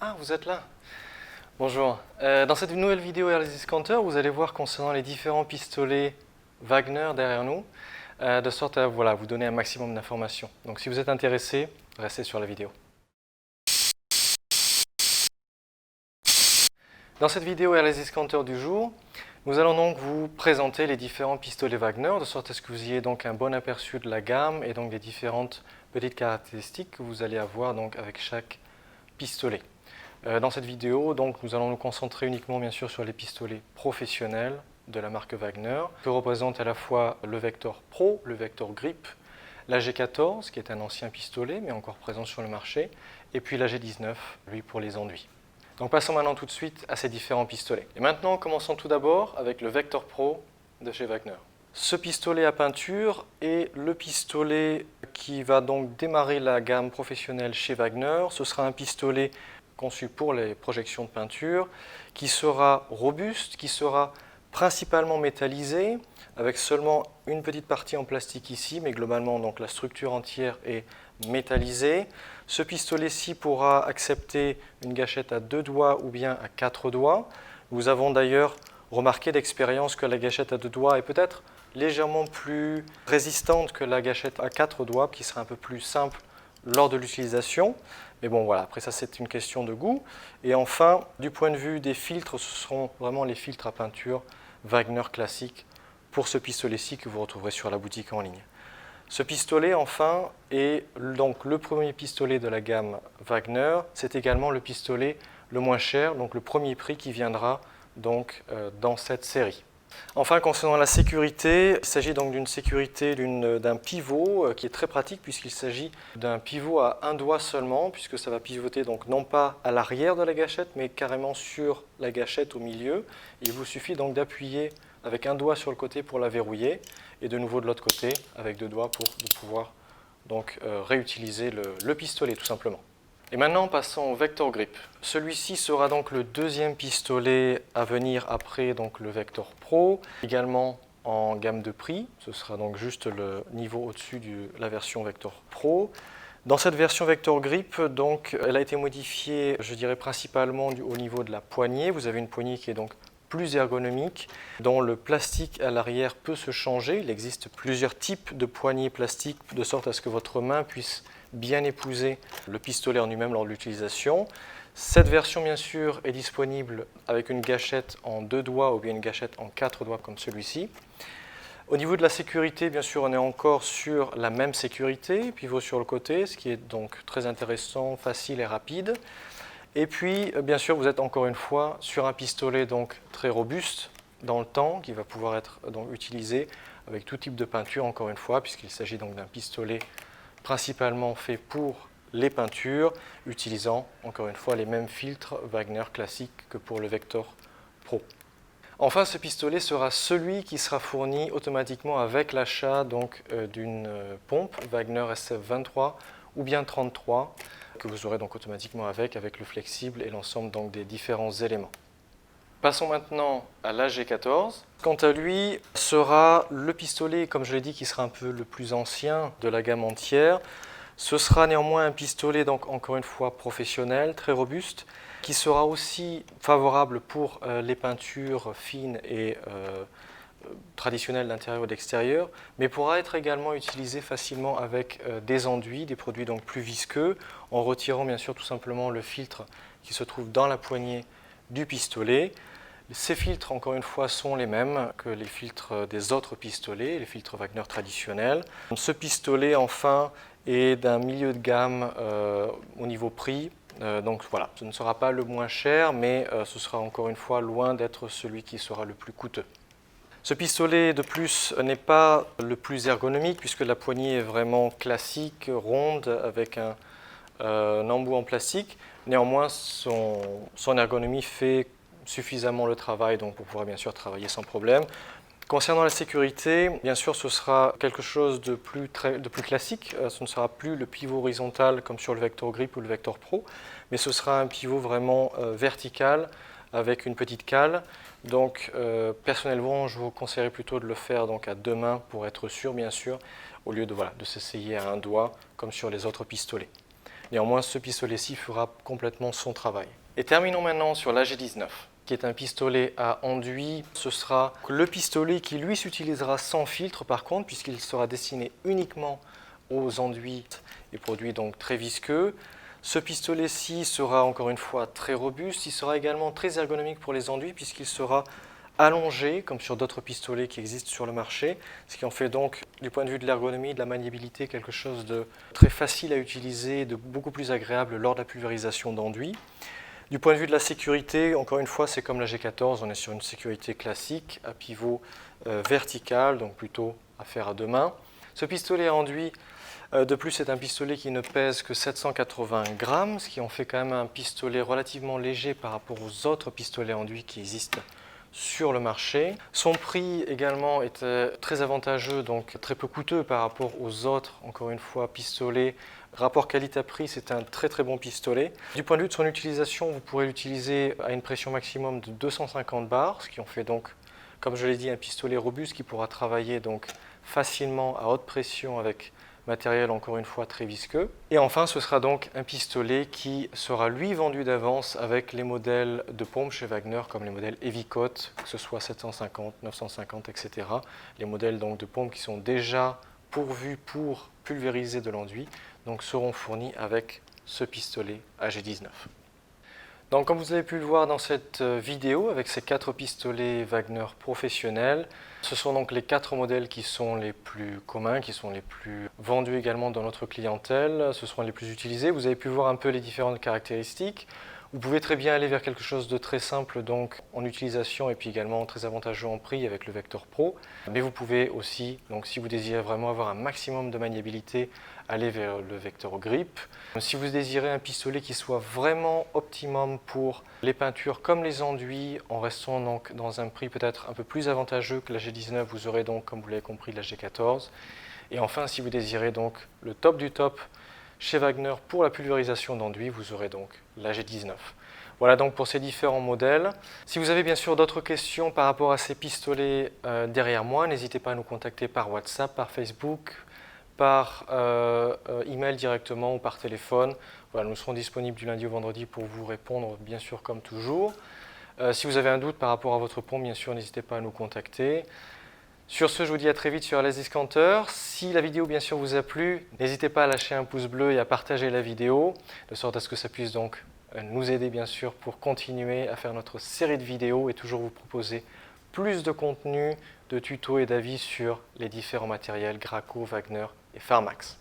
Ah, vous êtes là. Bonjour. Dans cette nouvelle vidéo Airless Discounter, vous allez voir concernant les différents pistolets Wagner derrière nous, de sorte à vous donner un maximum d'informations. Donc si vous êtes intéressé, restez sur la vidéo. Dans cette vidéo Airless Discounter du jour, nous allons donc vous présenter les différents pistolets Wagner, de sorte à ce que vous ayez donc un bon aperçu de la gamme et donc des différentes petites caractéristiques que vous allez avoir donc avec chaque pistolet. Dans cette vidéo, donc, nous allons nous concentrer uniquement bien sûr sur les pistolets professionnels de la marque Wagner, que représentent à la fois le Vector Pro, le Vector Grip, la G14, qui est un ancien pistolet mais encore présent sur le marché, et puis la G19, lui pour les enduits. Donc passons maintenant tout de suite à ces différents pistolets. Et maintenant, commençons tout d'abord avec le Vector Pro de chez Wagner. Ce pistolet à peinture est le pistolet qui va donc démarrer la gamme professionnelle chez Wagner. Ce sera un pistolet conçu pour les projections de peinture, qui sera robuste, qui sera principalement métallisé, avec seulement une petite partie en plastique ici, mais globalement donc la structure entière est métallisée. Ce pistolet-ci pourra accepter une gâchette à 2 doigts ou bien à 4 doigts. Nous avons d'ailleurs remarqué d'expérience que la gâchette à 2 doigts est peut-être légèrement plus résistante que la gâchette à 4 doigts, qui sera un peu plus simple lors de l'utilisation. Mais bon, voilà, après ça, c'est une question de goût. Et enfin, du point de vue des filtres, ce seront vraiment les filtres à peinture Wagner classique pour ce pistolet-ci que vous retrouverez sur la boutique en ligne. Ce pistolet, enfin, est donc le premier pistolet de la gamme Wagner. C'est également le pistolet le moins cher, donc le premier prix qui viendra donc, dans cette série. Enfin, concernant la sécurité, il s'agit donc d'une sécurité d'un pivot qui est très pratique puisqu'il s'agit d'un pivot à un doigt seulement, puisque ça va pivoter donc non pas à l'arrière de la gâchette mais carrément sur la gâchette au milieu. Il vous suffit donc d'appuyer avec un doigt sur le côté pour la verrouiller et de nouveau de l'autre côté avec 2 doigts pour pouvoir donc réutiliser le pistolet tout simplement. Et maintenant, passons au Vector Grip. Celui-ci sera donc le deuxième pistolet à venir après donc, le Vector Pro, également en gamme de prix. Ce sera donc juste le niveau au-dessus de la version Vector Pro. Dans cette version Vector Grip, donc, elle a été modifiée, je dirais principalement au niveau de la poignée. Vous avez une poignée qui est donc plus ergonomique, dont le plastique à l'arrière peut se changer. Il existe plusieurs types de poignées plastiques, de sorte à ce que votre main puisse bien épouser le pistolet en lui-même lors de l'utilisation. Cette version, bien sûr, est disponible avec une gâchette en 2 doigts ou bien une gâchette en 4 doigts comme celui-ci. Au niveau de la sécurité, bien sûr, on est encore sur la même sécurité, pivot sur le côté, ce qui est donc très intéressant, facile et rapide. Et puis, bien sûr, vous êtes encore une fois sur un pistolet donc très robuste dans le temps, qui va pouvoir être donc utilisé avec tout type de peinture, encore une fois, puisqu'il s'agit donc d'un pistolet principalement fait pour les peintures, utilisant encore une fois les mêmes filtres Wagner classiques que pour le Vector Pro. Enfin, ce pistolet sera celui qui sera fourni automatiquement avec l'achat d'une pompe Wagner SF23 ou bien 33 que vous aurez donc automatiquement avec le flexible et l'ensemble donc des différents éléments. Passons maintenant à la G14. Quant à lui, sera le pistolet, comme je l'ai dit, qui sera un peu le plus ancien de la gamme entière. Ce sera néanmoins un pistolet, donc encore une fois professionnel, très robuste, qui sera aussi favorable pour les peintures fines et traditionnelles d'intérieur et d'extérieur, mais pourra être également utilisé facilement avec des enduits, des produits donc plus visqueux, en retirant bien sûr tout simplement le filtre qui se trouve dans la poignée du pistolet. Ces filtres, encore une fois, sont les mêmes que les filtres des autres pistolets, les filtres Wagner traditionnels. Ce pistolet, enfin, est d'un milieu de gamme au niveau prix. Donc voilà, ce ne sera pas le moins cher, mais ce sera encore une fois loin d'être celui qui sera le plus coûteux. Ce pistolet, de plus, n'est pas le plus ergonomique, puisque la poignée est vraiment classique, ronde, avec un embout en plastique. Néanmoins, son ergonomie fait suffisamment le travail donc pour pouvoir bien sûr travailler sans problème. Concernant la sécurité, bien sûr ce sera quelque chose de plus classique, ce ne sera plus le pivot horizontal comme sur le Vector Grip ou le Vector Pro, mais ce sera un pivot vraiment vertical avec une petite cale. Donc personnellement je vous conseillerais plutôt de le faire donc, à 2 mains pour être sûr bien sûr, au lieu de s'essayer à un doigt comme sur les autres pistolets. Néanmoins, ce pistolet-ci fera complètement son travail. Et terminons maintenant sur l'AG19, qui est un pistolet à enduit. Ce sera le pistolet qui, lui, s'utilisera sans filtre, par contre, puisqu'il sera destiné uniquement aux enduits et produits donc très visqueux. Ce pistolet-ci sera encore une fois très robuste. Il sera également très ergonomique pour les enduits, puisqu'il sera allongé, comme sur d'autres pistolets qui existent sur le marché, ce qui en fait donc, du point de vue de l'ergonomie, de la maniabilité, quelque chose de très facile à utiliser, de beaucoup plus agréable lors de la pulvérisation d'enduit. Du point de vue de la sécurité, encore une fois, c'est comme la G14, on est sur une sécurité classique, à pivot vertical, donc plutôt à faire à deux mains. Ce pistolet à enduit, de plus, c'est un pistolet qui ne pèse que 780 grammes, ce qui en fait quand même un pistolet relativement léger par rapport aux autres pistolets enduits qui existent sur le marché. Son prix également est très avantageux, donc très peu coûteux par rapport aux autres, encore une fois, pistolets. Rapport qualité-prix, c'est un très très bon pistolet. Du point de vue de son utilisation, vous pourrez l'utiliser à une pression maximum de 250 bars, ce qui en fait donc, comme je l'ai dit, un pistolet robuste qui pourra travailler donc facilement à haute pression avec matériel encore une fois très visqueux. Et enfin, ce sera donc un pistolet qui sera lui vendu d'avance avec les modèles de pompe chez Wagner comme les modèles Heavycoat, que ce soit 750, 950, etc. Les modèles donc de pompe qui sont déjà pourvus pour pulvériser de l'enduit, donc seront fournis avec ce pistolet AG19. Donc, comme vous avez pu le voir dans cette vidéo avec ces 4 pistolets Wagner professionnels, ce sont donc les 4 modèles qui sont les plus communs, qui sont les plus vendus également dans notre clientèle, ce seront les plus utilisés. Vous avez pu voir un peu les différentes caractéristiques. Vous pouvez très bien aller vers quelque chose de très simple donc en utilisation et puis également très avantageux en prix avec le Vector Pro. Mais vous pouvez aussi, donc si vous désirez vraiment avoir un maximum de maniabilité, aller vers le Vector Grip. Si vous désirez un pistolet qui soit vraiment optimum pour les peintures comme les enduits, en restant donc dans un prix peut-être un peu plus avantageux que la G19, vous aurez donc, comme vous l'avez compris, la G14. Et enfin, si vous désirez donc le top du top chez Wagner pour la pulvérisation d'enduit, vous aurez donc la G19. Voilà donc pour ces différents modèles. Si vous avez bien sûr d'autres questions par rapport à ces pistolets derrière moi, n'hésitez pas à nous contacter par WhatsApp, par Facebook, par email directement ou par téléphone. Voilà, nous serons disponibles du lundi au vendredi pour vous répondre, bien sûr, comme toujours. Si vous avez un doute par rapport à votre pompe, bien sûr, n'hésitez pas à nous contacter. Sur ce, je vous dis à très vite sur LS Discounter. Si la vidéo, bien sûr, vous a plu, n'hésitez pas à lâcher un pouce bleu et à partager la vidéo, de sorte à ce que ça puisse donc nous aider, bien sûr, pour continuer à faire notre série de vidéos et toujours vous proposer plus de contenu, de tutos et d'avis sur les différents matériels Graco, Wagner et Farmax.